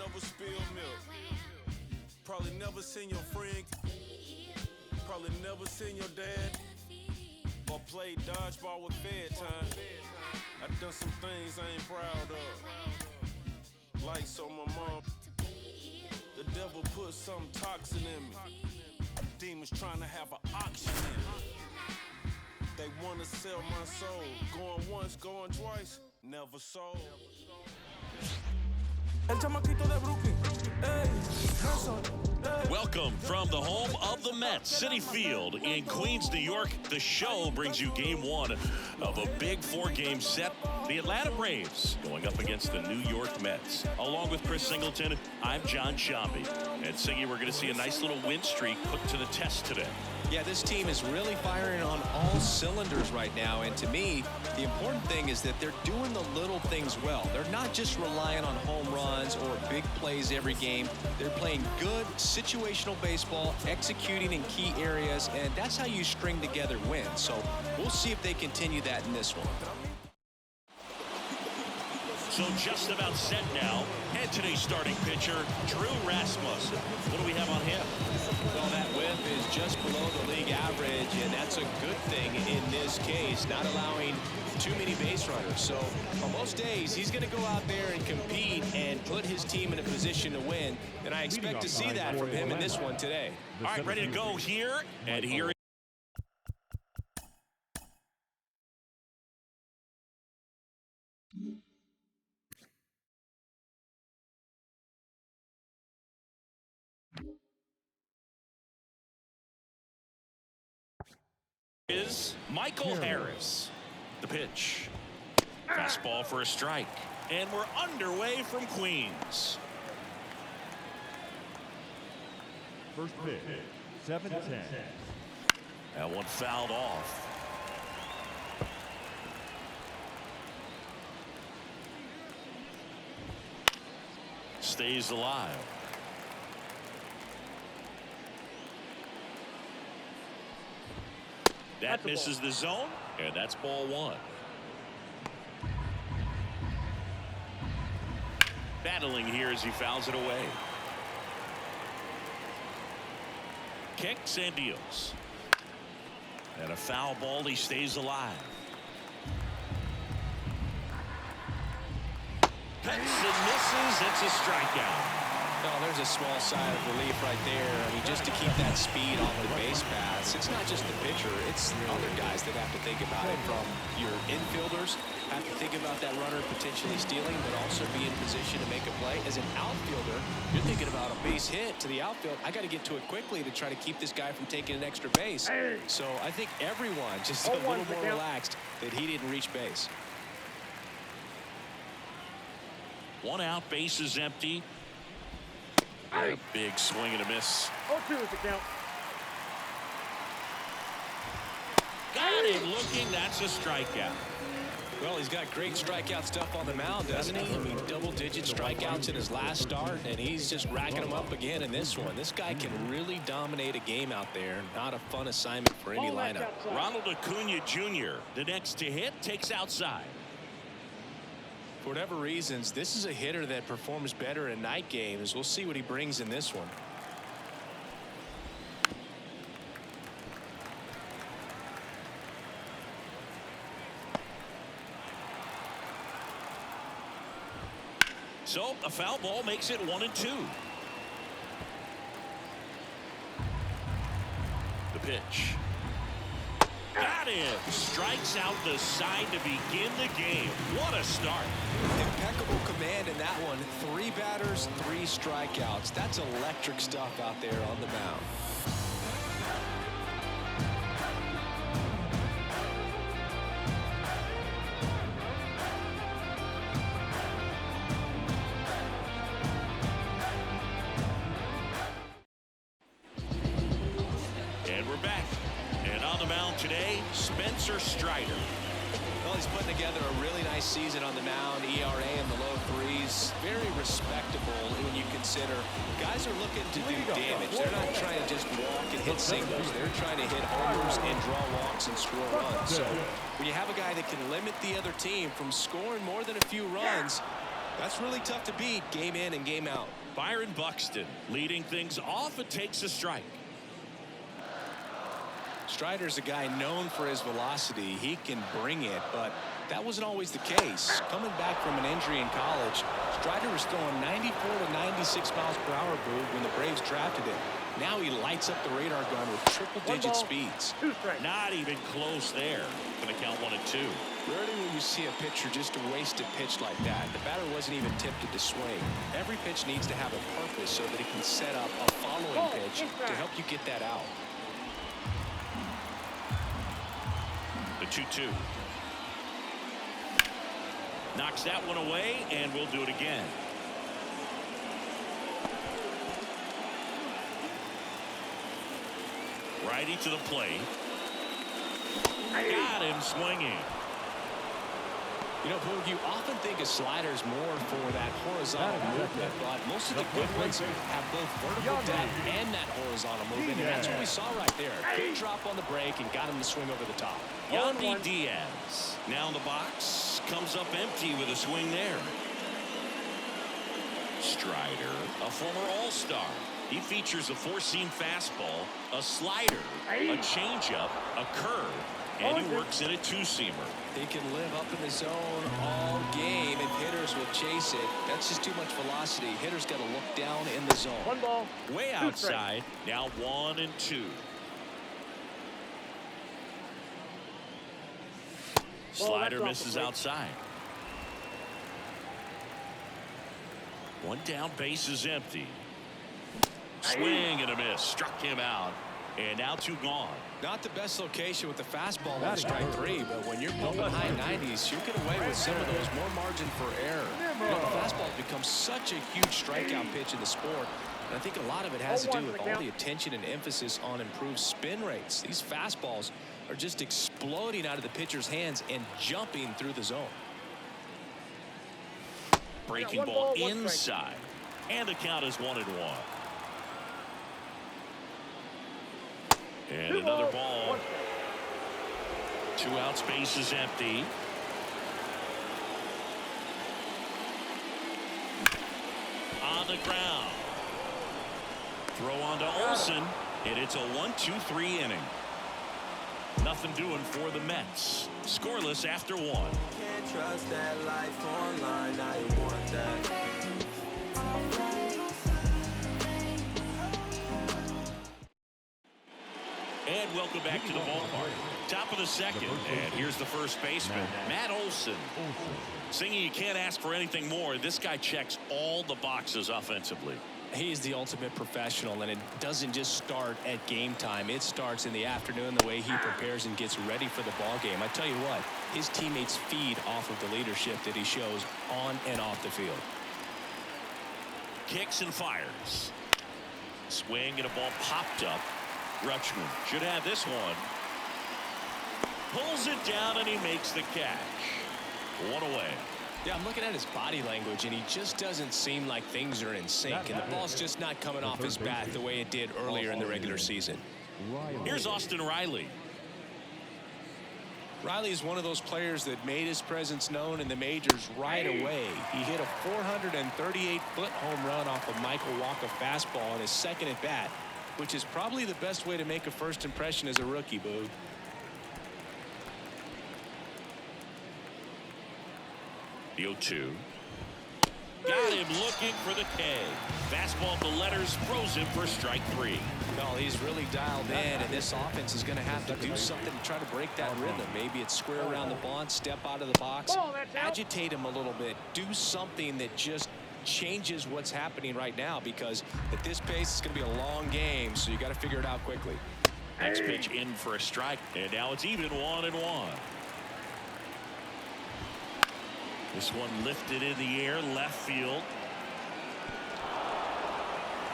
never spill milk. Probably never seen your friend. Probably never seen your dad. Or played dodgeball with Fed time. I done some things I ain't proud of. Like so my mom. The devil put something toxic in me. Demons trying to have an auction in me. They wanna sell my soul. Going once, going twice, never sold. Welcome from the home of the Mets, Citi Field in Queens, New York. The Show brings you game one of a big four-game set. The Atlanta Braves going up against the New York Mets. Along with Chris Singleton, I'm John Sciambi. And Siggy, we're going to see a nice little win streak put to the test today. Yeah, this team is really firing on all cylinders right now. And to me, the important thing is that they're doing the little things well. They're not just relying on home runs or big plays every game. They're playing good situational baseball, executing in key areas, and that's how you string together wins. So we'll see if they continue that in this one. So just about set now. And today's starting pitcher, Drew Rasmussen. What do we have on him? Well, that whip is just below the league average, and that's a good thing in this case, not allowing too many base runners. So on most days, he's going to go out there and compete and put his team in a position to win. And I expect to see that from him in this one today. All right, ready to go here. And here is Michael Harris. The pitch. Fastball for a strike. And we're underway from Queens. First pitch, 7-10. That one fouled off. Stays alive. That misses the zone, and that's ball one. Battling here as he fouls it away. Kicks and deals. And a foul ball, he stays alive. Cuts and misses, it's a strikeout. No, there's a small sigh of relief right there. I mean, just to keep that speed off the base paths. It's not just the pitcher, it's other guys that have to think about it. From your infielders, have to think about that runner potentially stealing, but also be in position to make a play. As an outfielder, you're thinking about a base hit to the outfield. I got to get to it quickly to try to keep this guy from taking an extra base. So I think everyone just a little more relaxed that he didn't reach base. One out, base is empty. A big swing and a miss. 0-2 is the count. Got him looking. That's a strikeout. Well, he's got great strikeout stuff on the mound, doesn't he? I mean, double-digit strikeouts in his last start, and he's just racking them up again in this one. This guy can really dominate a game out there. Not a fun assignment for any lineup. Ronald Acuna Jr., the next to hit, takes outside. For whatever reasons, this is a hitter that performs better in night games. We'll see what he brings in this one. So a foul ball makes it 1-2. The pitch. Got him. Strikes out the side to begin the game. What a start. Impeccable command in that one. 3 batters, 3 strikeouts. That's electric stuff out there on the mound. Today, Spencer Strider. Well, he's putting together a really nice season on the mound. ERA in the low 3s. Very respectable when you consider guys are looking to do damage. They're not trying to just walk and hit singles. They're trying to hit homers and draw walks and score runs. So when you have a guy that can limit the other team from scoring more than a few runs, That's really tough to beat game in and game out. Byron Buxton leading things off and takes a strike. Strider's a guy known for his velocity. He can bring it, but that wasn't always the case. Coming back from an injury in college, Strider was throwing 94 to 96 miles per hour, Boog, when the Braves drafted him. Now he lights up the radar gun with triple-digit speeds. Not even close there. Going to count 1-2. Rarely will you see a pitcher just a wasted pitch like that. The batter wasn't even tempted to swing. Every pitch needs to have a purpose so that it can set up a following pitch to help you get that out. The 2-2. Knocks that one away, and we'll do it again. Righty to the plate. Got him swinging. You know, Boog, you often think a slider's more for that horizontal movement, but most of the good ones have both vertical depth and that horizontal movement, and that's what we saw right there. Good drop on the break and got him to swing over the top. Yandy Diaz now in the box, comes up empty with a swing there. Strider, a former All-Star. He features a four-seam fastball, a slider, a changeup, a curve, and he works in a two-seamer. He can live up in the zone all game if hitters will chase it. That's just too much velocity. Hitters got to look down in the zone. One ball. Way outside. Now 1-2. Slider misses outside. One down, base is empty. Swing and a miss. Struck him out. And now 2 gone. Not the best location with the fastball on strike 3, but when you're pumping high 90s, you get away with some of those, more margin for error. You know, the fastball has become such a huge strikeout pitch in the sport, and I think a lot of it has to do with all the attention and emphasis on improved spin rates. These fastballs are just exploding out of the pitcher's hands and jumping through the zone. Breaking ball inside, and the count is 1-1. And another ball. 2 outs, base is empty. On the ground. Throw on to Olsen, and it's a 1-2-3 inning. Nothing doing for the Mets. Scoreless after 1. Can't trust that life online. Now you want that. And welcome back to the ballpark. Top of the second, and here's the first baseman, Matt Olson. Singing, you can't ask for anything more. This guy checks all the boxes offensively. He's the ultimate professional, and it doesn't just start at game time. It starts in the afternoon, the way he prepares and gets ready for the ball game. I tell you what, his teammates feed off of the leadership that he shows on and off the field. Kicks and fires. Swing and a ball popped up. Rutschman should have this one. Pulls it down and he makes the catch. 1 away. Yeah, I'm looking at his body language, and he just doesn't seem like things are in sync, and the ball's just not coming off his bat the way it did earlier in the regular season. Here's Austin Riley. Riley is one of those players that made his presence known in the majors right away. He hit a 438-foot home run off of Michael Walker fastball on his second at bat, which is probably the best way to make a first impression as a rookie, Boog. The 0-2. Got him looking for the K. Fastball to letters, throws him for strike 3. Well, he's really dialed in, and this offense is going to have to do something to try to break that rhythm. Maybe it's square around the bunt, step out of the box, agitate him a little bit, do something that just changes what's happening right now, because at this pace it's going to be a long game, so you got to figure it out quickly. Next pitch in for a strike, and now it's even 1-1. This one lifted in the air, left field.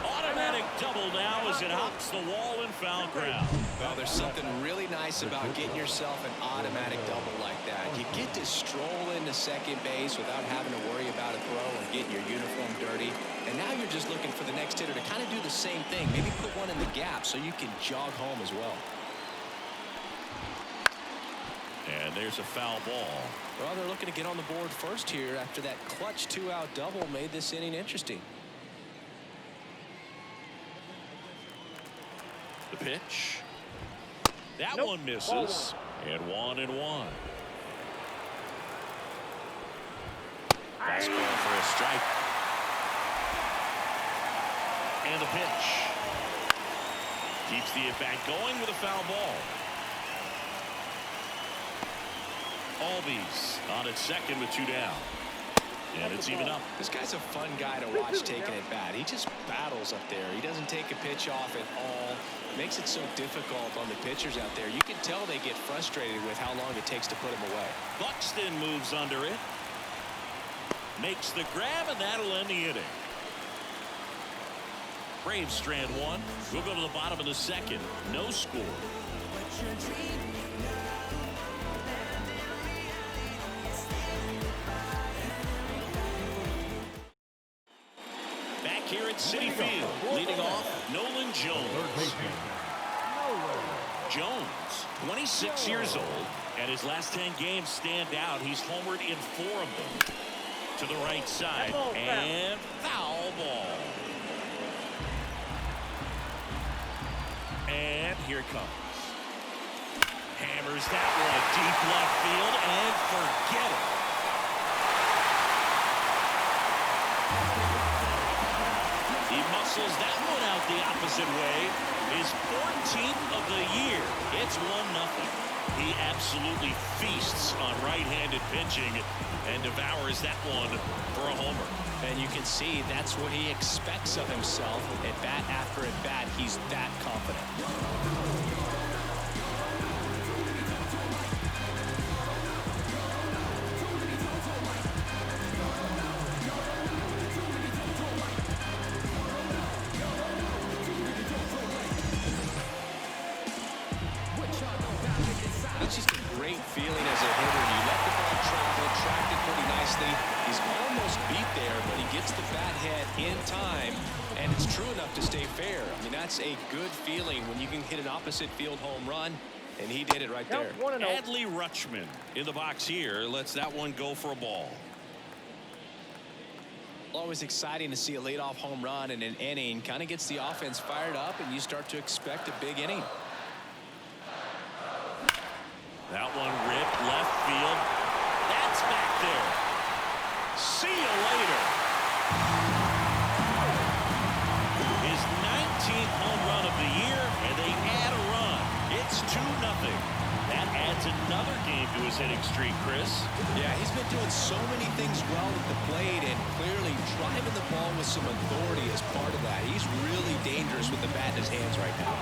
Automatic double now as it hops the wall and foul ground. Well, there's something really nice about getting yourself an automatic double like that. You get to stroll into second base without having to worry about a throw or getting your uniform dirty. And now you're just looking for the next hitter to kind of do the same thing. Maybe put one in the gap so you can jog home as well. And there's a foul ball. Well, they're looking to get on the board first here after that clutch 2-out double made this inning interesting. The pitch. That one misses. And 1-1. Fastball for a strike. And the pitch. Keeps the at-bat going with a foul ball. Albies on at second with 2 down. And it's even up. This guy's a fun guy to watch taking at bat. He just battles up there. He doesn't take a pitch off at all. Makes it so difficult on the pitchers out there. You can tell they get frustrated with how long it takes to put him away. Buxton moves under it. Makes the grab, and that'll end the inning. Braves strand one. We'll go to the bottom of the second. No score. Back here at Citi Field, leading off, Nolan Jones. Jones, 26 years old, and his last 10 games stand out. He's homered in 4 of them. To the right side, and foul ball. And here it comes. Hammers that one deep left field, and forget it. He muscles that one out the opposite way. His 14th of the year. It's 1-0. He absolutely feasts on right-handed pitching and devours that one for a homer. And you can see that's what he expects of himself. At bat after at bat, he's that confident. It's just a great feeling as a hitter. You let the ball travel, tracked it pretty nicely. He's almost beat there, but he gets the bat head in time, and it's true enough to stay fair. I mean, that's a good feeling when you can hit an opposite field home run, and he did it right there. Adley Rutschman in the box here lets that one go for a ball. Always exciting to see a leadoff home run in an inning. Kind of gets the offense fired up, and you start to expect a big inning. That one ripped left field. That's back there. See you later. His 19th home run of the year, and they add a run. It's 2-0. That adds another game to his hitting streak, Chris. Yeah, he's been doing so many things well at the plate, and clearly driving the ball with some authority as part of that. He's really dangerous with the bat in his hands right now.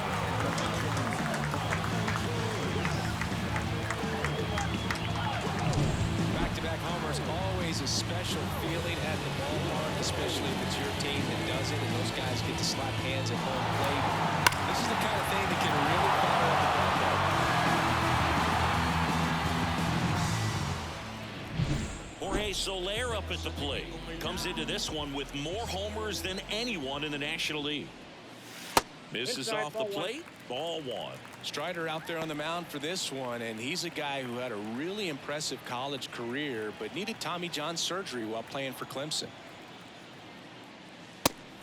Back-to-back homers, always a special feeling at the ballpark, especially if it's your team that does it, and those guys get to slap hands at home plate. This is the kind of thing that can really fire up the ballpark. Jorge Soler up at the plate. Comes into this one with more homers than anyone in the National League. Misses off the plate. Ball 1. Strider out there on the mound for this one, and he's a guy who had a really impressive college career but needed Tommy John surgery while playing for Clemson.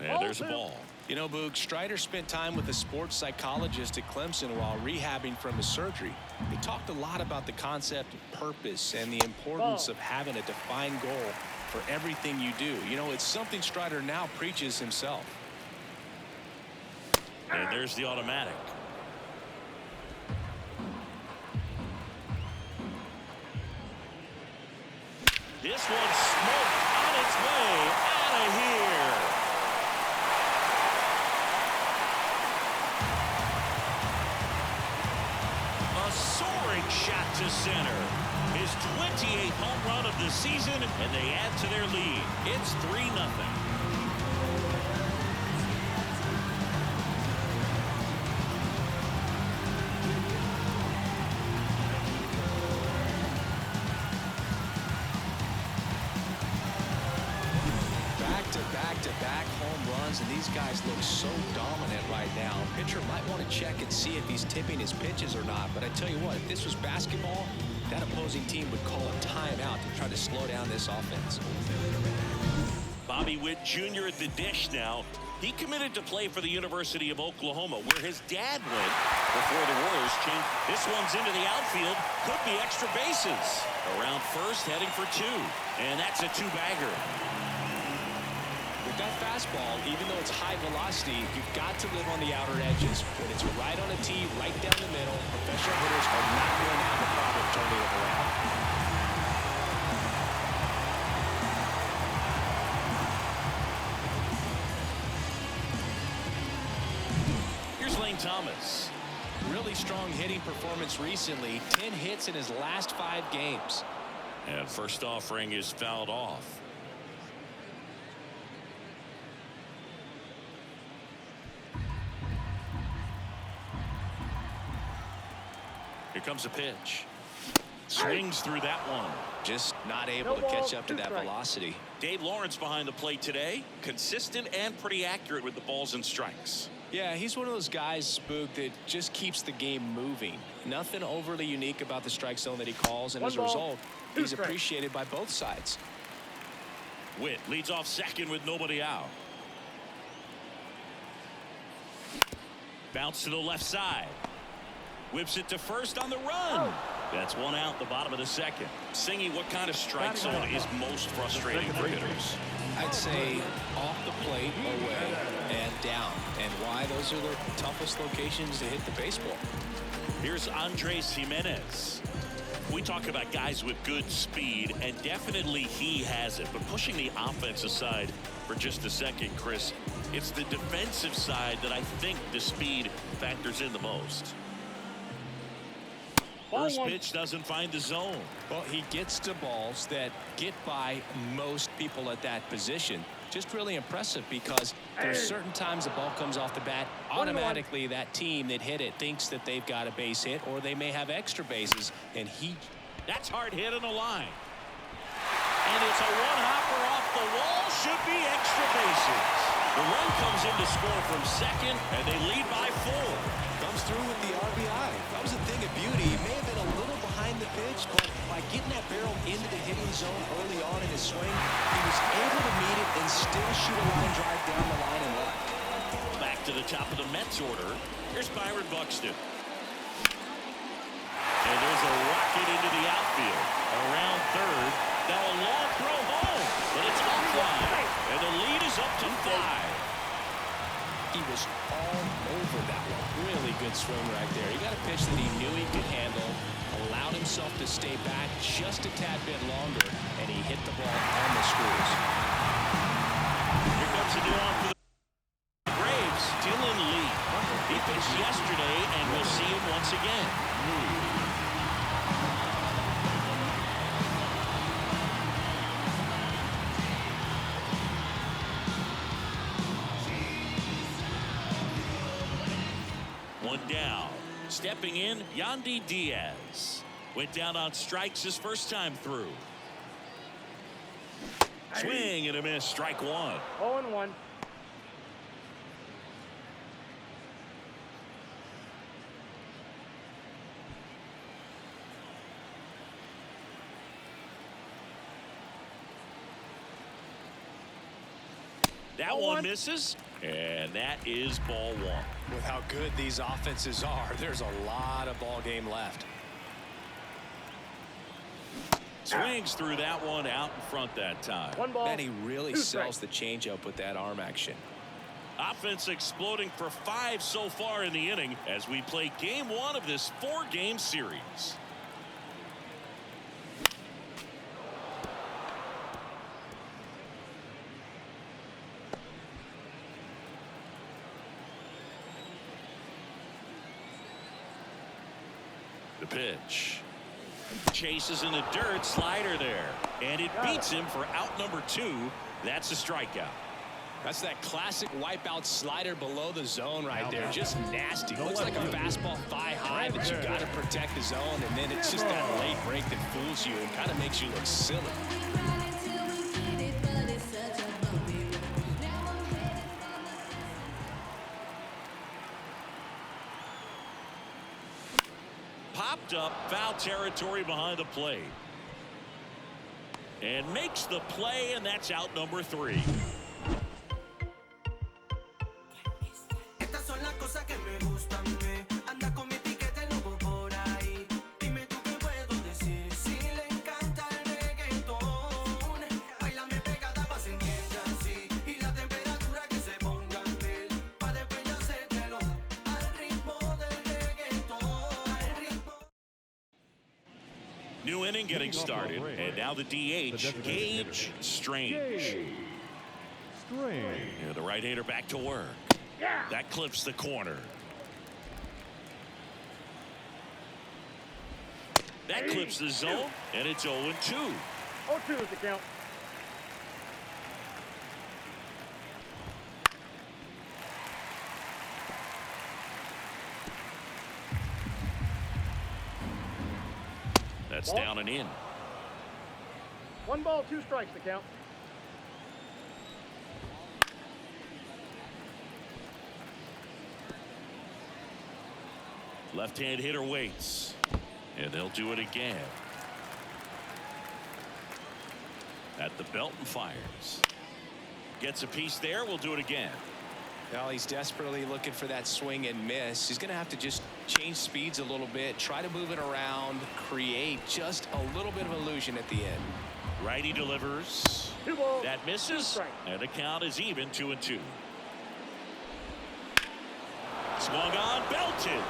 And there's a ball. You know, Boog, Strider spent time with a sports psychologist at Clemson while rehabbing from his surgery. They talked a lot about the concept of purpose and the importance of having a defined goal for everything you do. You know, it's something Strider now preaches himself. And there's the automatic. This one's smoked on its way out of here. A soaring shot to center. His 28th home run of the season, and they add to their lead. It's 3-0. Back-to-back home runs, and these guys look so dominant right now. Pitcher might want to check and see if he's tipping his pitches or not, but I tell you what, if this was basketball, that opposing team would call a timeout to try to slow down this offense. Bobby Witt Jr. at the dish now. He committed to play for the University of Oklahoma, where his dad went before the Warriors changed. This one's into the outfield. Could be extra bases. Around first, heading for two. And that's a two-bagger. With that fastball, even though it's high velocity, you've got to live on the outer edges. When it's right on a tee, right down the middle, professional hitters are not going to have a problem turning it around. Thomas. Really strong hitting performance recently. 10 hits in his last 5 games. And first offering is fouled off. Here comes a pitch. Swings through that one. Just not able to catch up to that velocity. Dave Lawrence behind the plate today. Consistent and pretty accurate with the balls and strikes. Yeah, he's one of those guys, Spook, that just keeps the game moving. Nothing overly unique about the strike zone that he calls, and as a result, he's appreciated by both sides. Witt leads off second with nobody out. Bounce to the left side. Whips it to first on the run. That's one out the bottom of the second. Singy, what kind of strike zone is most frustrating for hitters? I'd say off the plate, away, and down. And why? Those are the toughest locations to hit the baseball. Here's Andres Jimenez. We talk about guys with good speed, and definitely he has it. But pushing the offense aside for just a second, Chris, it's the defensive side that I think the speed factors in the most. First pitch doesn't find the zone. Well, he gets to balls that get by most people at that position. Just really impressive because there's certain times the ball comes off the bat, automatically that team that hit it thinks that they've got a base hit or they may have extra bases, and that's hard hit on the line. And it's a one-hopper off the wall. Should be extra bases. The run comes in to score from second, and they lead by 4. Comes through with the RBI. That was a thing of beauty. He may have been a little behind the pitch, but by getting that barrel into the hitting zone early on in his swing, he was able to meet it and still shoot a line drive down the line and left. Back to the top of the Mets order. Here's Byron Buxton. And there's a rocket into the outfield. Around third. Now a long throw home, but it's offline. And the lead is up to 5. He was all over that one. Really good swing right there. He got a pitch that he knew he could handle, allowed himself to stay back just a tad bit longer, and he hit the ball on the screws. Here comes a new on for the Braves, Dylan Lee. He pitched yesterday, and we'll see him once again. 1 down. Stepping in, Yandy Diaz. Went down on strikes his first time through. Swing and a miss, strike 1. 0-1. That one misses, and that is ball 1. With how good these offenses are, there's a lot of ball game left. Swings through that one out in front that time. 1 ball. And he really sells the changeup with that arm action. Offense exploding for 5 so far in the inning as we play game 1 of this 4-game series. The pitch. Chases in the dirt, slider there. And it beats him for out number 2. That's a strikeout. That's that classic wipeout slider below the zone right there. Just nasty. Looks like a fastball thigh high that you got to protect the zone, and then it's just that late break that fools you and kind of makes you look silly. Popped tripped up. Foul territory behind the plate. And makes the play, and that's out number 3. New inning getting started, and now the DH, Gage Strange. Yeah, the right-hander back to work. That clips the corner. That clips the zone, and it's 0-2. 0-2 is the count. That's down and in. 1 ball, 2 strikes to count. Left-hand hitter waits, and they'll do it again. At the belt and fires. Gets a piece there. We'll do it again. Well, he's desperately looking for that swing and miss. He's going to have to just change speeds a little bit, try to move it around, create just a little bit of illusion at the end. Righty delivers. 2 balls, That 2 misses, strikes. and the count is even, 2-2. Swung on, belted.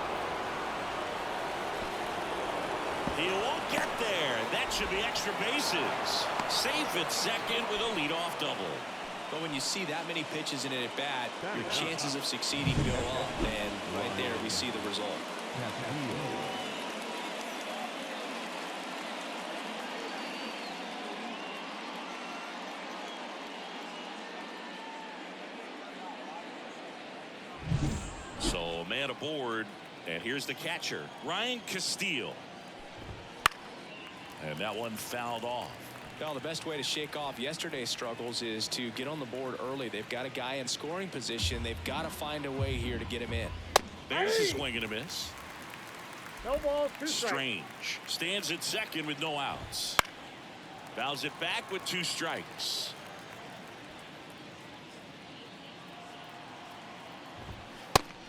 He won't get there. That should be extra bases. Safe at second with a leadoff double. But when you see that many pitches in an at-bat, your chances of succeeding go up, and right there we see the result. So a man aboard, and here's the catcher, Ryan Castillo. And that one fouled off. Well, the best way to shake off yesterday's struggles is to get on the board early. They've got a guy in scoring position. They've got to find a way here to get him in. There's a swing and a miss. No balls, 2 strikes. Strange stands at second with no outs. Fouls it back with 2 strikes.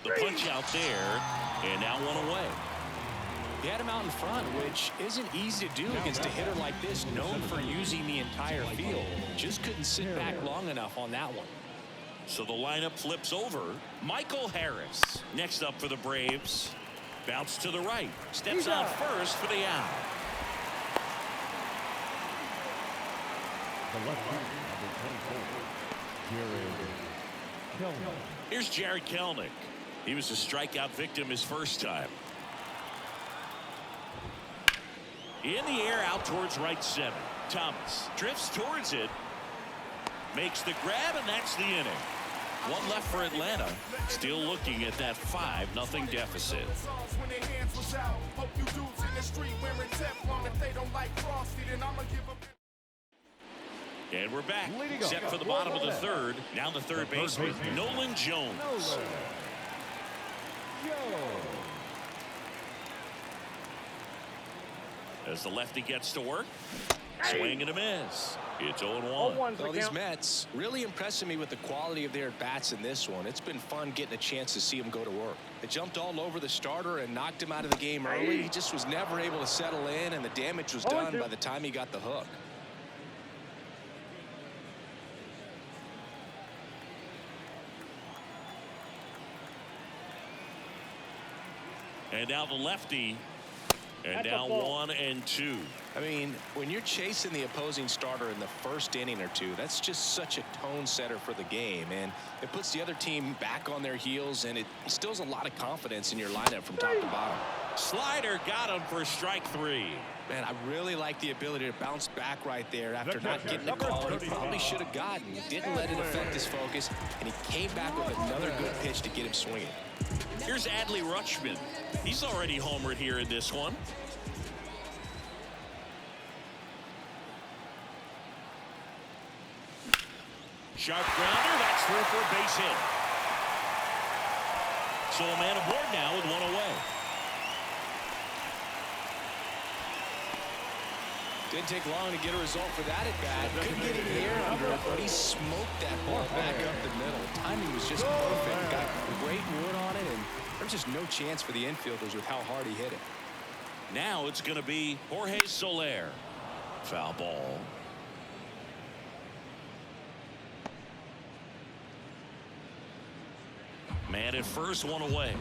The punch out there, and now 1 away. He had him out in front, which isn't easy to do against a hitter like this, known for using the entire field. Just couldn't sit back long enough on that one. So the lineup flips over. Michael Harris next up for the Braves. Bounce to the right. Steps out first for the out. The left-hander, number 24, Jared Kelly. Here's Jared Kelnick. He was a strikeout victim his first time. In the air out towards right center. Thomas drifts towards it. Makes the grab, and that's the inning. 1 left for Atlanta. Still looking at that 5-0 deficit. And we're back. Set for the bottom of the 3rd. Now the third baseman, Nolan Jones. As the lefty gets to work. Swing and a miss. It's 0-1. Well, these Mets really impressing me with the quality of their at-bats in this one. It's been fun getting a chance to see them go to work. They jumped all over the starter and knocked him out of the game early. He just was never able to settle in, and the damage was done by the time he got the hook. And now the lefty. And now 1-2. I mean, when you're chasing the opposing starter in the first inning or two, that's just such a tone setter for the game, and it puts the other team back on their heels, and it instills a lot of confidence in your lineup from top to bottom. Slider got him for strike 3. Man, I really like the ability to bounce back right there after not getting the call he probably should have gotten. He didn't let it affect his focus, and he came back with another good pitch to get him swinging. Here's Adley Rutschman. He's already homered here in this one. Sharp grounder. That's through for a base hit. So a man aboard now with 1 away. Didn't take long to get a result for that at bat. Couldn't get any air under it, but he smoked that ball back up the middle. Timing was just perfect. Got great wood on it, and there's just no chance for the infielders with how hard he hit it. Now it's going to be Jorge Soler. Foul ball. Man at first, one away.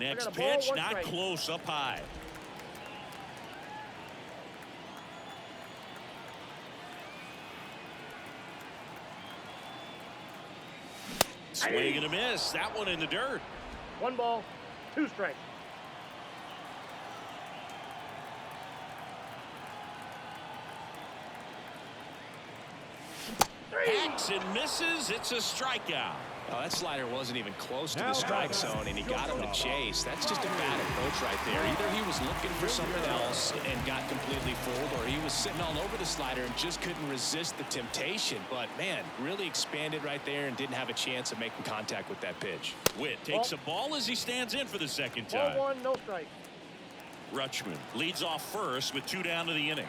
Next pitch, not close, up high. Swing and a miss. That one in the dirt. 1 ball, 2 strikes. Hacks and misses. It's a strikeout. Oh, that slider wasn't even close to the strike zone, and he got him to chase. That's just a bad approach right there. Either he was looking for something else and got completely fooled, or he was sitting all over the slider and just couldn't resist the temptation. But, man, really expanded right there and didn't have a chance of making contact with that pitch. Witt takes a ball as he stands in for the second time. Ball 1, no strike. Rutschman leads off first with 2 down to the inning.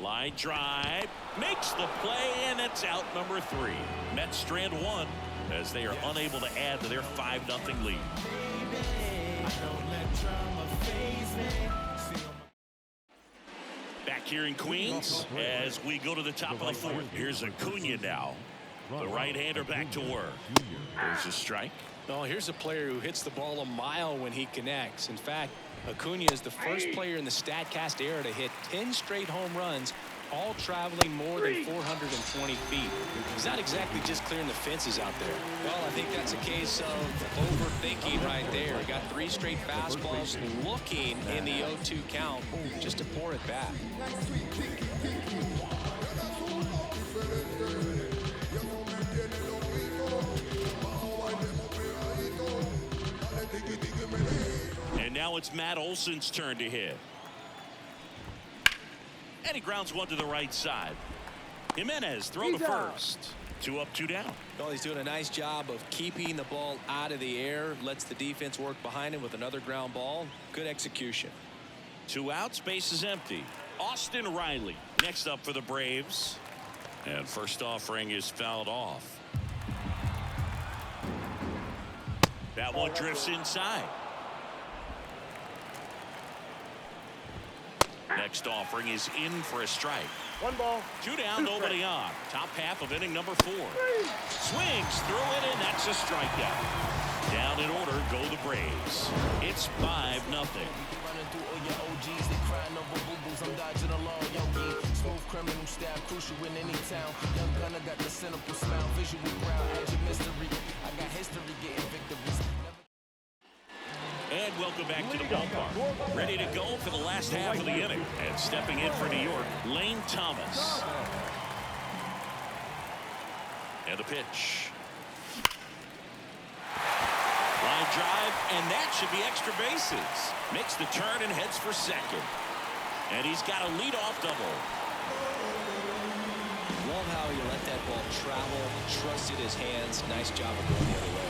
Line drive, makes the play, and it's out number 3. Mets strand 1 as they are unable to add to their 5-0 lead. Back here in Queens as we go to the top of the 4th. Here's Acuna now. The right-hander back to work. There's a strike. Well, here's a player who hits the ball a mile when he connects. In fact, Acuna is the first player in the StatCast era to hit 10 straight home runs, all traveling more than 420 feet. He's not exactly just clearing the fences out there. Well, I think that's a case of overthinking right there. He got 3 straight fastballs looking in the 0-2 count just to pour it back. And now it's Matt Olson's turn to hit. And he grounds one to the right side. Jimenez throw to first. 2 up, 2 down. Well, he's doing a nice job of keeping the ball out of the air. Lets the defense work behind him with another ground ball. Good execution. 2 outs, base is empty. Austin Riley next up for the Braves. And first offering is fouled off. That one drifts inside. Next offering is in for a strike. 1 ball, 2 down, nobody on. Top half of inning number 4. Swings through it, and that's a strikeout. Down in order go the Braves. It's 5-0. Smooth criminal style, crucial in any town. Young gunner got the cynical smile, visual crowd, edge of mystery. I got history getting victories. And welcome back to the ballpark. Ready to go for the last half of the inning. And stepping in for New York, Lane Thomas. And the pitch. Line drive, and that should be extra bases. Makes the turn and heads for second. And he's got a leadoff double. Love how he let that ball travel, trusted his hands. Nice job of going the other way.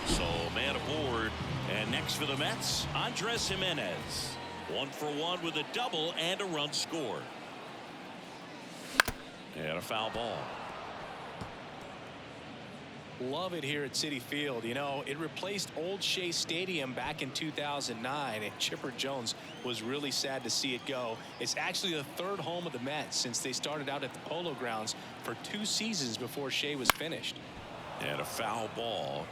So man aboard. And next for the Mets, Andres Jimenez. 1 for 1 with a double and a run scored. And a foul ball. Love it here at Citi Field. You know, it replaced Old Shea Stadium back in 2009, and Chipper Jones was really sad to see it go. It's actually the 3rd home of the Mets since they started out at the Polo Grounds for 2 seasons before Shea was finished. And a foul ball.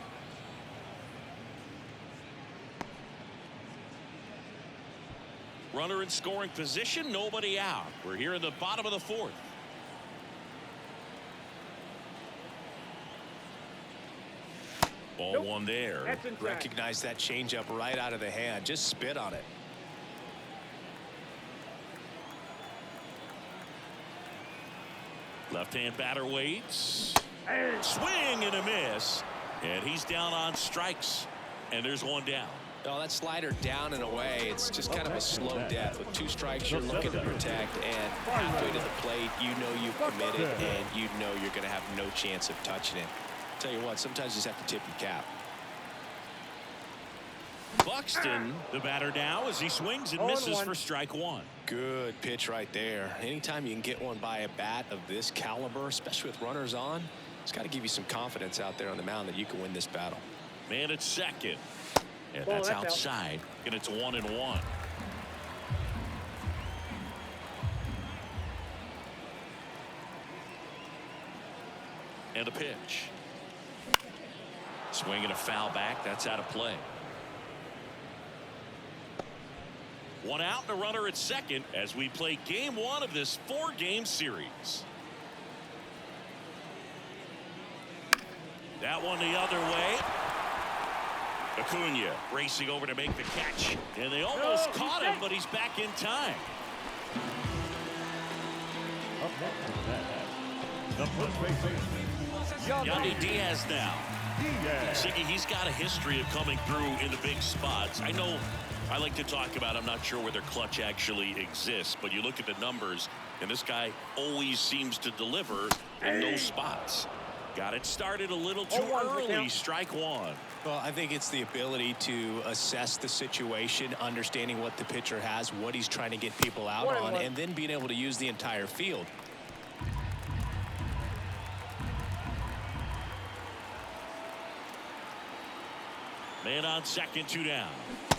Runner in scoring position, nobody out. We're here in the bottom of the 4th. Ball 1 there. Recognize that changeup right out of the hand. Just spit on it. Left-hand batter waits. Swing and a miss. And he's down on strikes. And there's one down. Oh, that slider down and away. It's just kind of a slow death. With 2 strikes, you're looking to protect. And halfway to the plate, you know you've committed. And you know you're going to have no chance of touching it. Tell you what, sometimes you just have to tip your cap. Buxton, the batter now, as he swings and misses for strike 1. Good pitch right there. Anytime you can get one by a bat of this caliber, especially with runners on, it's got to give you some confidence out there on the mound that you can win this battle. Man at second. And that's outside. And it's 1-1. And a pitch. Swing and a foul back. That's out of play. 1 out and a runner at second as we play game 1 of this 4-game series. That one the other way. Acuna racing over to make the catch. And they almost caught him, but he's back in time. Up next, the first baseman, Yandy Diaz now. Siggy, he's got a history of coming through in the big spots. I know I like to talk about, I'm not sure whether clutch actually exists, but you look at the numbers, and this guy always seems to deliver in those spots. Got it started a little too early. Strike 1. Well, I think it's the ability to assess the situation, understanding what the pitcher has, what he's trying to get people out on, and then being able to use the entire field. Man on second, 2 down.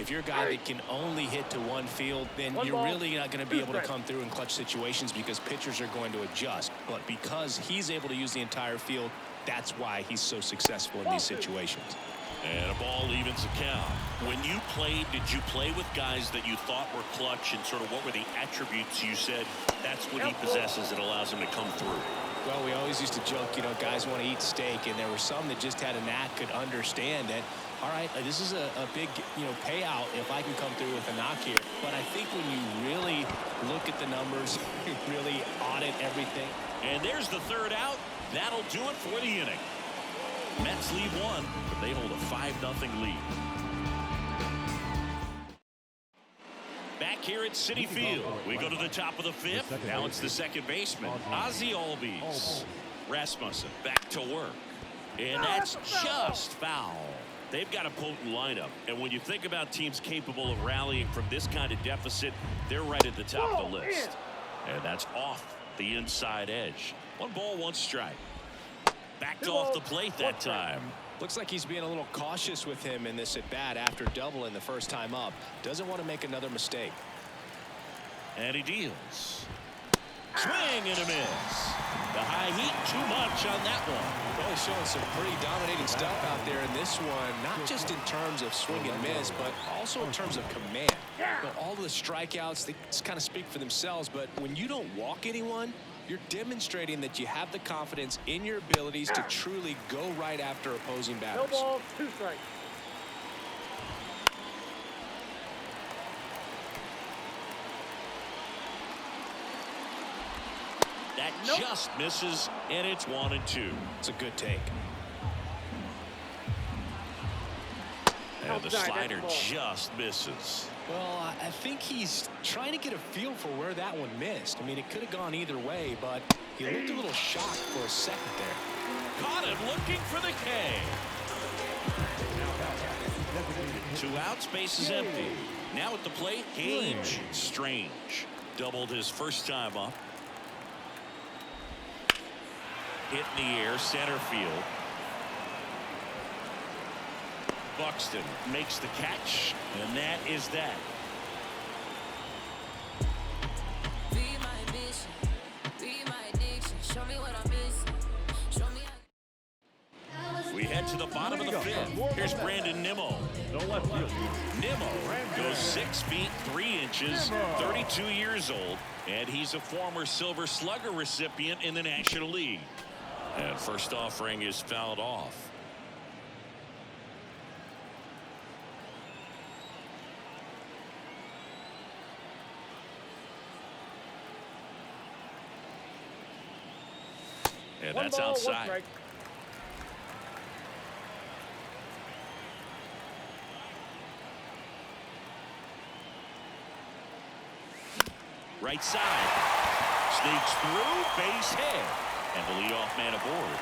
If you're a guy that can only hit to one field, then you're really not going to be able to come through in clutch situations because pitchers are going to adjust. But because he's able to use the entire field, that's why he's so successful in these situations. And a ball evens the count. When you played, did you play with guys that you thought were clutch, and sort of what were the attributes you said that's what he possesses that allows him to come through? Well, we always used to joke, you know, guys want to eat steak, and there were some that just had a knack, could understand that, all right, this is a big, payout if I can come through with a knock here. But I think when you really look at the numbers, really audit everything. And there's the 3rd out. That'll do it for the inning. Mets lead 1, but they hold a 5-0 lead. Back here at Citi Field, we go to the top of the 5th. Now it's the second baseman, Ozzie Albies. Rasmussen back to work. And that's just foul. They've got a potent lineup. And when you think about teams capable of rallying from this kind of deficit, they're right at the top of the list. And that's off the inside edge. 1 ball, 1 strike. Backed off the plate that time. Looks like he's being a little cautious with him in this at bat after doubling the first time up. Doesn't want to make another mistake. And he deals. Swing and a miss. The high heat, too much on that one. Well, he's showing some pretty dominating stuff out there in this one, not just in terms of swing and miss, but also in terms of command. All the strikeouts, they just kind of speak for themselves, but when you don't walk anyone, you're demonstrating that you have the confidence in your abilities to truly go right after opposing batters. No balls, 2 strikes. That just misses, and it's 1-2. It's a good take. And the slider just misses. Well, I think he's trying to get a feel for where that one missed. I mean, it could have gone either way, but he looked a little shocked for a second there. Caught him looking for the K. 2 outs, base is empty. Now at the plate, Gage. Strange. Doubled his first time up. Hit in the air, center field. Buxton makes the catch, and that is that. Be my mission, be my addiction. Show me what I'm missing. Show me We head to the bottom of the 5th. Here's Brandon Nimmo. no left field. Nimmo goes 6 feet 3 inches, 32 years old, and he's a former Silver Slugger recipient in the National League. And first offering is fouled off. that's ball, one outside. strike. Right side. Sneaks through, base hit. And the leadoff man aboard.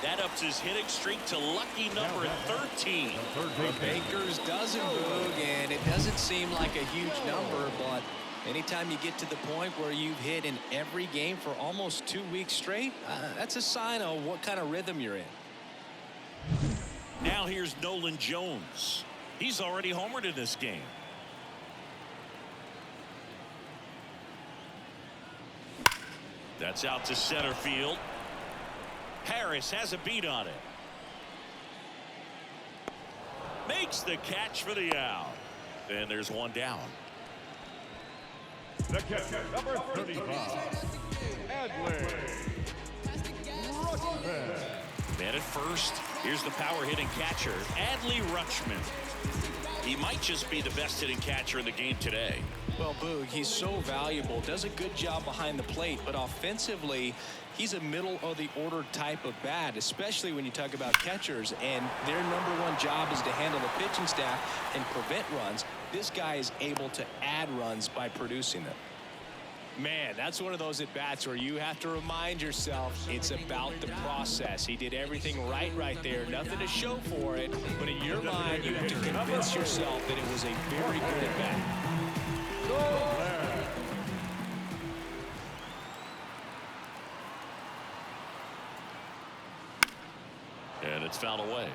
That ups his hitting streak to lucky number 13. The Baker's dozen, Boog, and it doesn't seem like a huge number, but anytime you get to the point where you've hit in every game for almost 2 weeks straight, that's a sign of what kind of rhythm you're in. Now here's Nolan Jones. He's already homered in this game. That's out to center field. Harris has a beat on it. Makes the catch for the out. And there's one down. The catcher, number 35, Adley Rutschman. Man at first. Here's the power hitting catcher, Adley Rutschman. He might just be the best hitting catcher in the game today. Well, Boog, he's so valuable, does a good job behind the plate, but offensively, he's a middle-of-the-order type of bat, especially when you talk about catchers, and their #1 job is to handle the pitching staff and prevent runs. This guy is able to add runs by producing them. Man, that's one of those at-bats where you have to remind yourself it's about the process. He did everything right there. Nothing to show for it, but in your mind, you have to convince yourself that it was a very good at-bat. And it's fouled away.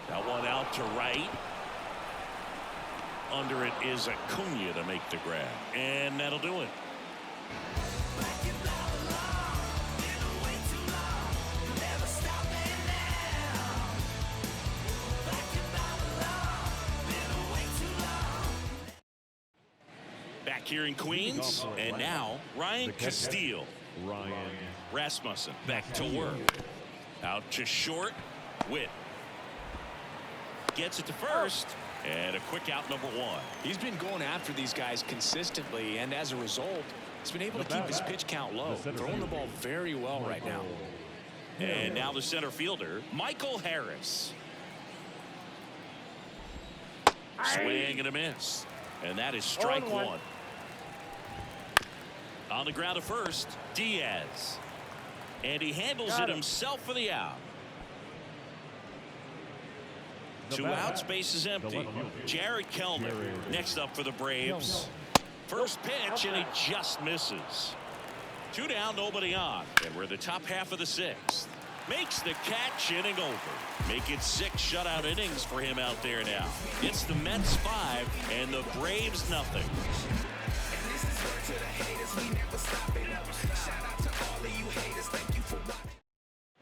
That one out to right. Under it is Acuna to make the grab. And that'll do it. Back here in Queens. And now Ryan Castile. Ryan Rasmussen back to work. Out to short. Witt gets it to first. And a quick out, number 1. He's been going after these guys consistently, and as a result, he's been able to keep his pitch count low, throwing the ball very well right now. And now the center fielder, Michael Harris. Swing and a miss. And that is strike 1. On the ground at first, Diaz. And he handles it himself for the out. 2 outs, base is empty. Jared Kelman next up for the Braves. First pitch, and he just misses. 2 down, nobody on. And we're the top half of the 6th. Makes the catch, inning over. Make it 6 shutout innings for him out there now. It's the Mets 5 and the Braves nothing.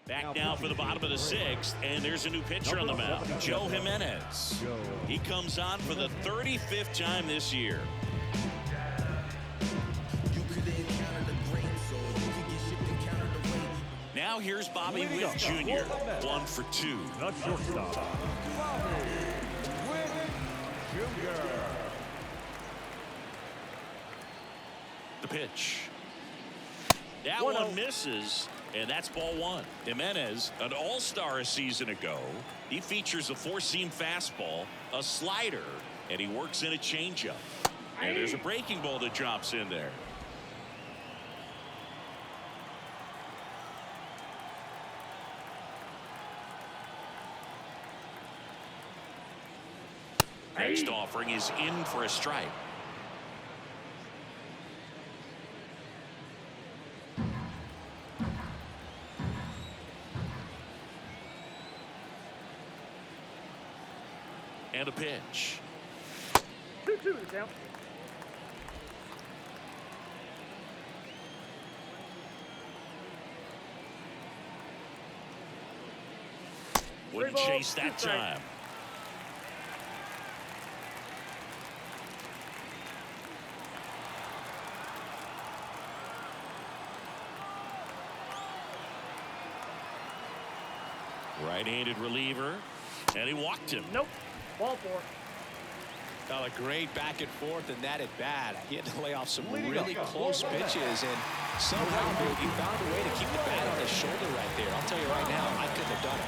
Back now for the bottom of the 6th, and there's a new pitcher on the mound, Joe Jimenez. He comes on for the 35th time this year. Now here's Bobby Witt Jr. 1 for 2. The shortstop, Bobby Witt Jr. The pitch. That one misses. And that's ball 1. Jimenez, an all-star a season ago. He features a 4-seam fastball, a slider, and he works in a changeup. And there's a breaking ball that drops in there. Next offering is in for a strike. And a pitch. 2-2 the count. Wouldn't chase that time. Right-handed reliever. And he walked him. Nope. Ball four. A great back and forth in that at bat. He had to lay off some really close pitches, and somehow he found a way to keep the bat on his shoulder right there. I'll tell you right now, I couldn't have done it.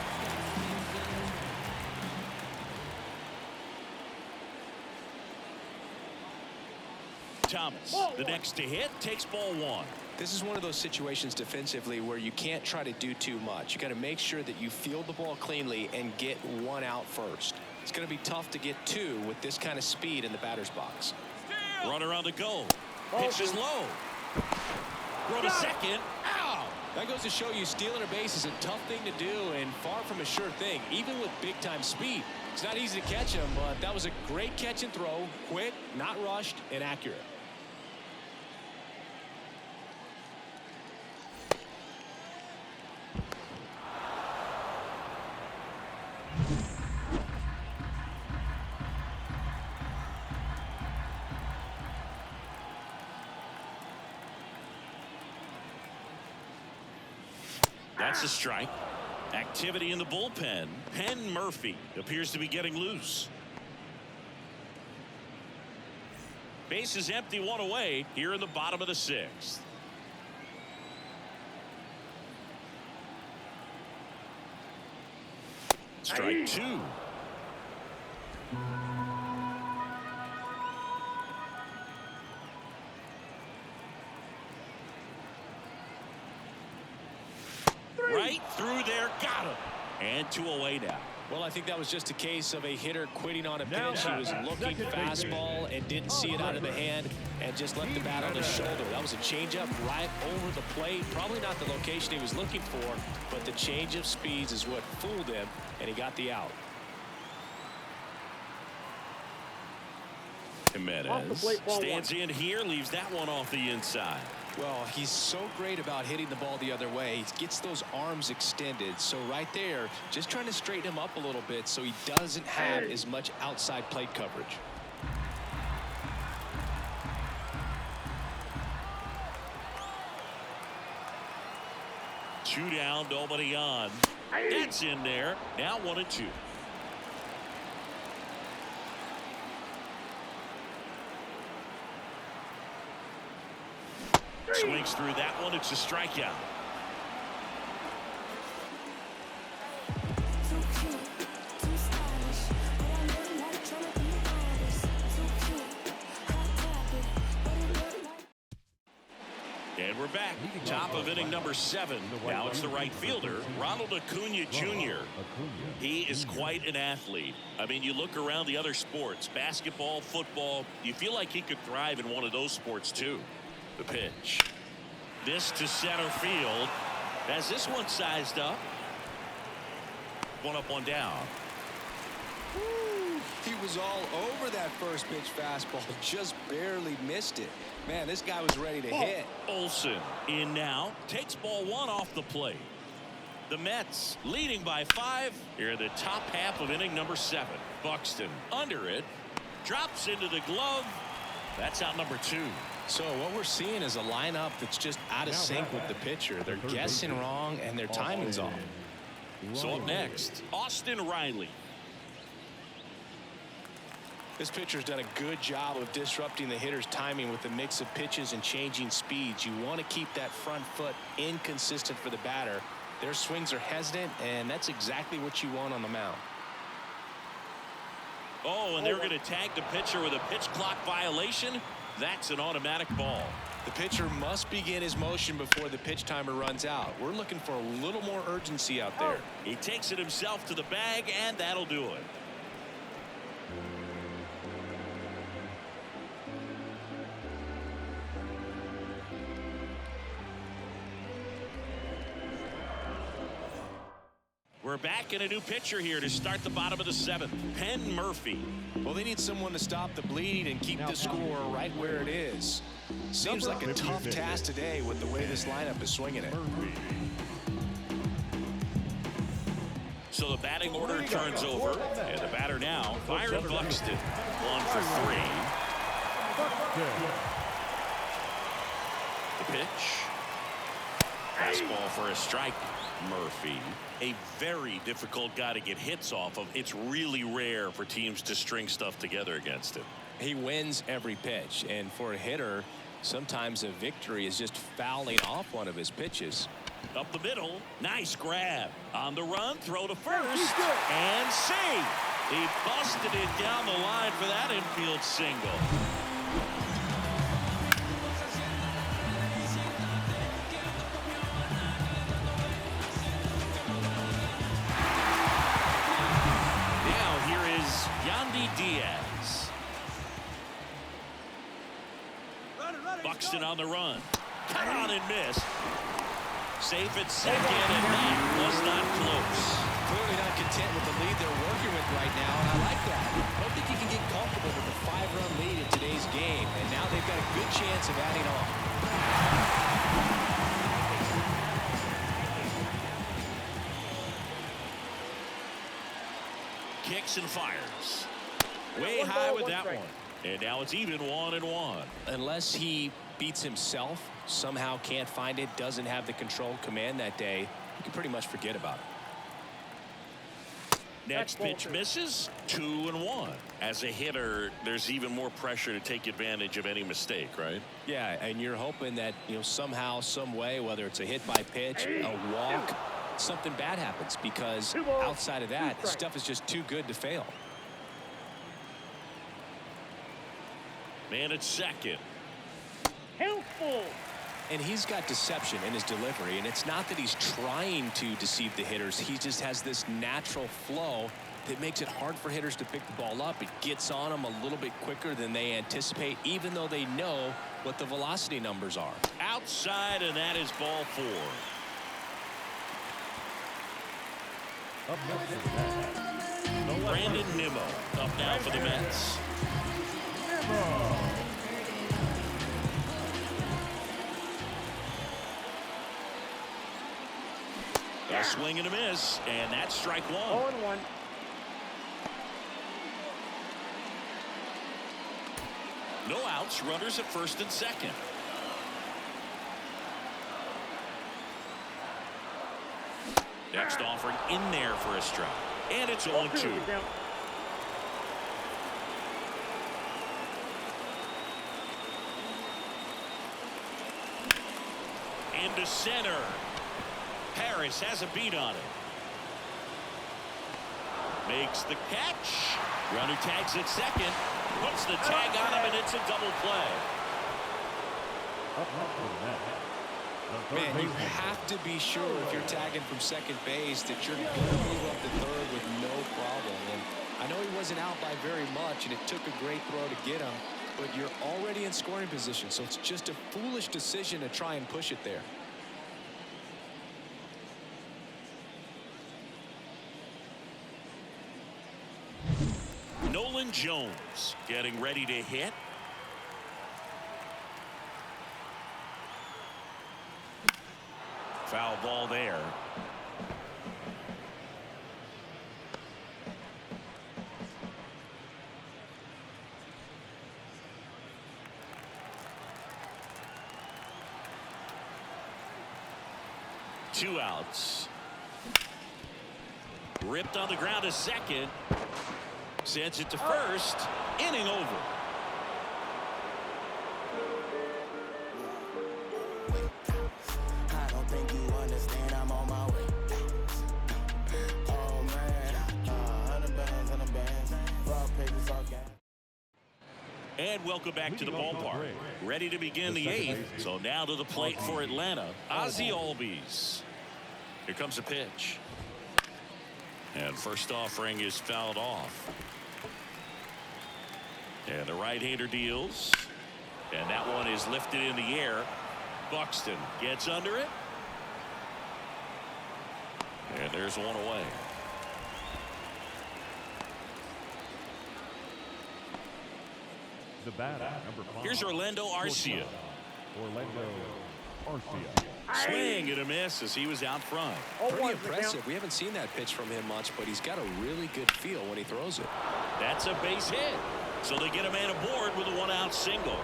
Thomas, the next to hit, takes ball one. This is one of those situations defensively where you can't try to do too much. You got to make sure that you field the ball cleanly and get one out first. It's going to be tough to get two with this kind of speed in the batter's box. Runner on the go. Pitch is low. Throw to second. Ow! That goes to show you stealing a base is a tough thing to do and far from a sure thing, even with big-time speed. It's not easy to catch him, but that was a great catch and throw. Quick, not rushed, and accurate. That's a strike. Activity in the bullpen. Penn Murphy appears to be getting loose. Base is empty, one away here in the bottom of the sixth. Strike two. Right through there, got him. And two away now. Well, I think that was just a case of a hitter quitting on a pitch. He was looking fastball and didn't see it out of the hand and just left the bat on his shoulder. That was a changeup right over the plate. Probably not the location he was looking for, but the change of speeds is what fooled him, and he got the out. Jimenez stands in here, leaves that one off the inside. Well, he's so great about hitting the ball the other way. He gets those arms extended. So right there, just trying to straighten him up a little bit so he doesn't have as much outside plate coverage. Two down, nobody on. That's in there. Now 1-2. Swings through that one. It's a strikeout. And we're back. Top of inning number 7. Now it's the right fielder, Ronald Acuna Jr. He is quite an athlete. I mean, you look around the other sports, basketball, football, you feel like he could thrive in one of those sports too. The pitch. This to center field. Has this one sized up. One up, one down. He was all over that first pitch fastball. Just barely missed it. Man, this guy was ready to hit. Olsen in now. Takes ball one off the plate. The Mets leading by 5 here in the top half of inning number 7. Buxton under it. Drops into the glove. That's out number 2. So what we're seeing is a lineup that's just out of sync with the pitcher. They're guessing wrong and their timing's off. So up next, Austin Riley. This pitcher's done a good job of disrupting the hitter's timing with a mix of pitches and changing speeds. You want to keep that front foot inconsistent for the batter. Their swings are hesitant, and that's exactly what you want on the mound. Oh, and they're going to tag the pitcher with a pitch clock violation. That's an automatic ball. The pitcher must begin his motion before the pitch timer runs out. We're looking for a little more urgency out there. He takes it himself to the bag, and that'll do it. We're back in a new pitcher here to start the bottom of the 7th. Penn Murphy. Well, they need someone to stop the bleed and keep the score right where it is. Seems like a tough task today with the way this lineup is swinging it. So the batting order turns over, and the batter now, Byron Buxton. 1 for 3. The pitch. Fastball for a strike. Murphy, a very difficult guy to get hits off of. It's really rare for teams to string stuff together against him. He wins every pitch, and for a hitter, sometimes a victory is just fouling off one of his pitches. Up the middle, nice grab. On the run, throw to first, and save. He busted it down the line for that infield single. Now here is Yandy Diaz. Buxton on the run. Cut on and miss. Safe at second, and that was not close. Clearly not content with the lead they're working with right now, and I like that. I don't think you can get comfortable with a 5-run lead in today's game, and now they've got a good chance of adding on. Kicks and fires. Way high with that one. And now it's even 1-1. Unless he beats himself, somehow can't find it, doesn't have the control command that day, you can pretty much forget about it. Next pitch misses. 2-1. As a hitter, there's even more pressure to take advantage of any mistake, right? Yeah, and you're hoping that, somehow, some way, whether it's a hit by pitch, a walk, something bad happens, because outside of that, stuff is just too good to fail. Man at second. Helpful. And he's got deception in his delivery, and it's not that he's trying to deceive the hitters. He just has this natural flow that makes it hard for hitters to pick the ball up. It gets on them a little bit quicker than they anticipate, even though they know what the velocity numbers are. Outside, and that is ball 4. Up next is Matt. Brandon Nimmo up now for the Mets. A swing and a miss, and that's strike 1. 0-1. No outs, runners at first and second. Next offering in there for a strike, and it's 0-2. Into center. Harris has a beat on it. Makes the catch. Runner tags at second. Puts the tag on him, and it's a double play. Up next is Matt. Man, you have to be sure if you're tagging from second base that you're going to move up to third with no problem. And I know he wasn't out by very much, and it took a great throw to get him, but you're already in scoring position, so it's just a foolish decision to try and push it there. Nolan Jones getting ready to hit. Foul ball there. Two outs. Ripped on the ground to second. Sends it to first. Inning over. I don't think you understand, I'm on my way. Oh man, 100 bands, rock, paper, salt, gas. And welcome back to the ballpark. Ready to begin the 8th. So now to the plate for Atlanta, Ozzie Albies. Here comes a pitch. And first offering is fouled off. And the right-hander deals. And that one is lifted in the air. Buxton gets under it. And there's one away. The batter, number 5. Here's Orlando Arcia. Orlando Arcia. Swing and a miss as he was out front. Pretty impressive. We haven't seen that pitch from him much, but he's got a really good feel when he throws it. That's a base hit. So they get a man aboard with a 1-out single.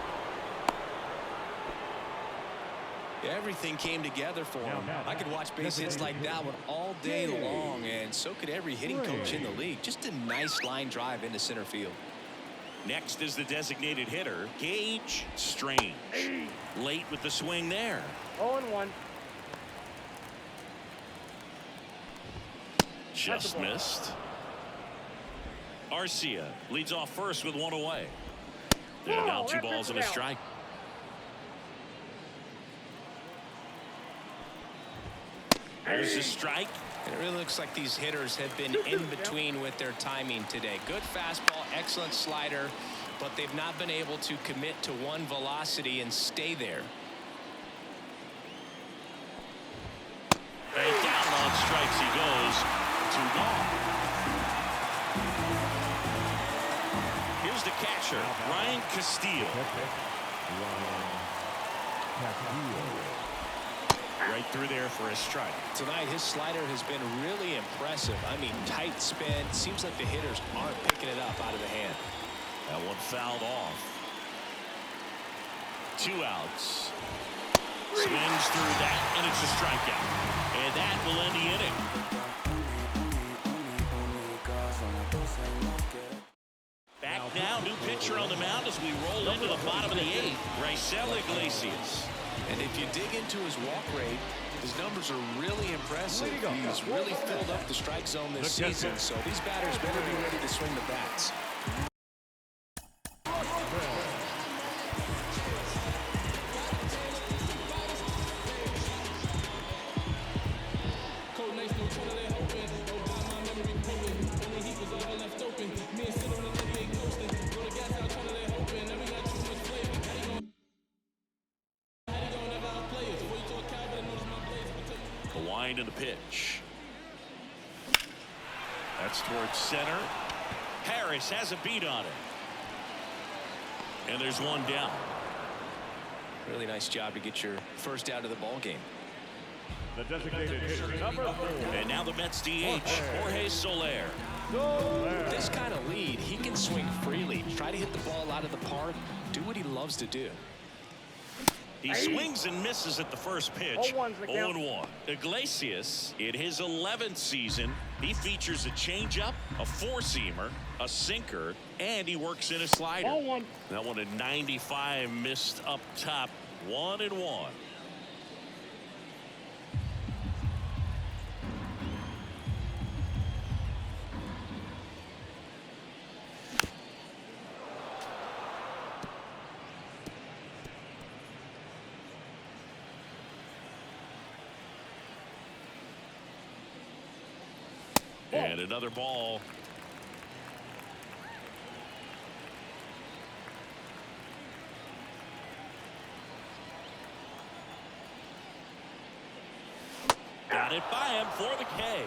Everything came together for him. I could watch base hits like that one all day long, and so could every hitting coach in the league. Just a nice line drive into center field. Next is the designated hitter, Gage Strange. Late with the swing there. 0-1. Just missed. Arcia leads off first with one away. And now 2 balls and a strike. There's a strike. It really looks like these hitters have been in between with their timing today. Good fastball, excellent slider, but they've not been able to commit to one velocity and stay there. And down on strikes he goes. 2 gone. Here's the catcher, Ryan Castillo. Right through there for a strike. Tonight, his slider has been really impressive. I mean, tight spin. Seems like the hitters aren't picking it up out of the hand. That one fouled off. 2 outs. Swings through that, and it's a strikeout. And that will end the inning. Back now, new pitcher on the mound as we roll into the bottom of the 8th. Raisel Iglesias. And if you dig into his walk rate, his numbers are really impressive. He's really filled up the strike zone this season, so these batters better be ready to swing the bats. In the pitch. That's towards center. Harris has a beat on it. And there's one down. Really nice job to get your first out of the ball game. The designated hitter, number 4. And now the Mets DH, Jorge Soler. With this kind of lead, he can swing freely, try to hit the ball out of the park, do what he loves to do. He swings and misses at the first pitch. 0-1. Iglesias, in his 11th season, he features a changeup, a 4-seamer, a sinker, and he works in a slider. That one at 95, missed up top. 1-1. And another ball. Got it by him for the K.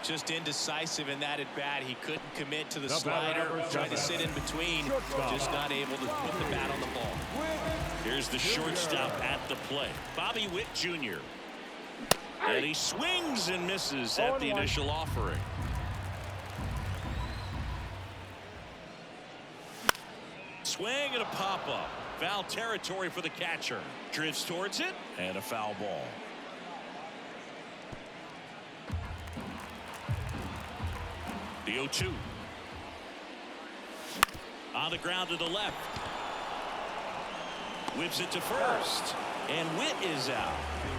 Just indecisive in that at bat. He couldn't commit to the slider. Tried to sit in between. Just not able to put the bat on the ball. Here's the shortstop at the plate, Bobby Witt Jr. And he swings and misses at the initial offering. Swing and a pop-up. Foul territory for the catcher. Drifts towards it, and a foul ball. The 0-2. On the ground to the left. Whips it to first. And Witt is out.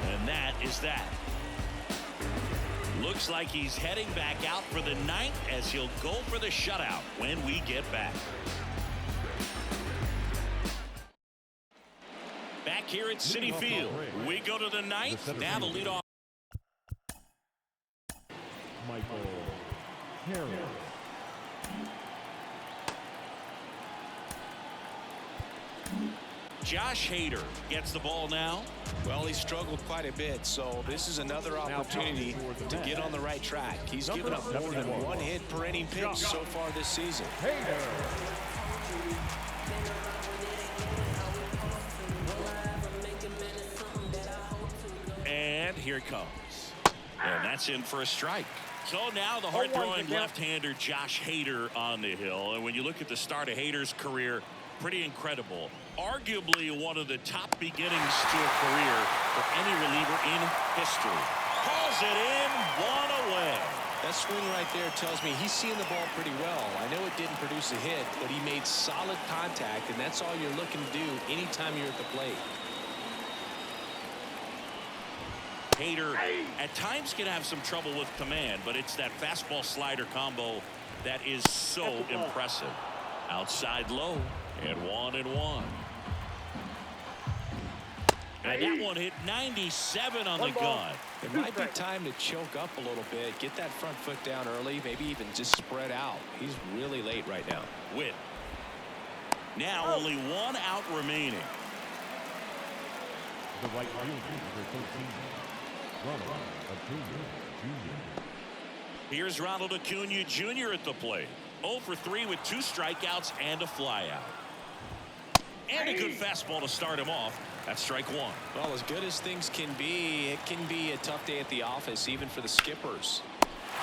And that is that. Looks like he's heading back out for the 9th as he'll go for the shutout when we get back. Back here at Citi Field, we go to the 9th. Now the leadoff. Michael Harris. Josh Hader gets the ball now. Well, he struggled quite a bit, so this is another opportunity to get on the right track. He's given up more than 1 hit per inning pitch so far this season. And here it comes. And that's in for a strike. So now the hard-throwing left-hander Josh Hader on the hill. And when you look at the start of Hader's career, Pretty incredible. Arguably one of the top beginnings to a career for any reliever in history. Calls it in, one away. That swing right there tells me he's seeing the ball pretty well. I know it didn't produce a hit, but he made solid contact, and that's all you're looking to do anytime you're at the plate. Hader at times can have some trouble with command, but it's that fastball slider combo that is so impressive. Outside low, and 1-1. And that one hit 97 on the gun. It might be time to choke up a little bit, get that front foot down early, maybe even just spread out. He's really late right now. Witt. Now only one out remaining. The right fielder, number 13, Ronald Acuna Jr. Here's Ronald Acuna Jr. at the plate. 0 for 3 with 2 strikeouts and a flyout. And a good fastball to start him off. That's strike 1. Well, as good as things can be, it can be a tough day at the office, even for the skippers.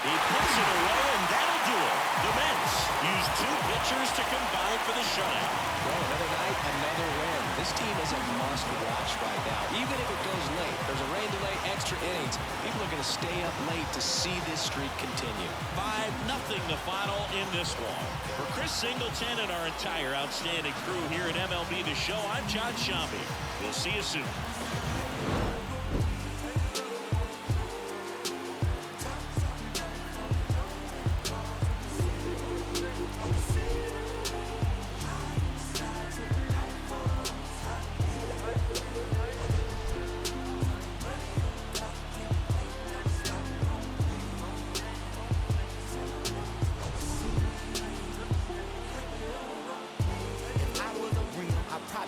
He puts it away, and that'll do it. The Mets use 2 pitchers to combine for the shutout. Well, another night, another win. This team is a must-watch right now. Even if it goes late, there's a rain delay, extra innings. People are going to stay up late to see this streak continue. 5-0 the final in this one. For Chris Singleton and our entire outstanding crew here at MLB The Show, I'm John Shambi. We'll see you soon.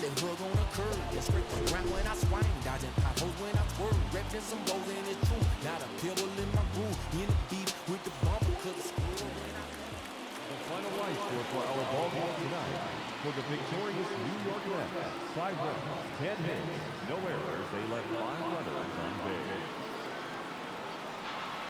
Hug on a curve, and scrape the ground when I swing, dodging potholes when I twirl, repping some goals in it's true. Not a pebble in my groove, in the beat with the bumper, cause the squirrel when I... The final line score for our ball game tonight. For the victorious New York Mets, 5 runs, 10 hits, no errors. They left 5 runs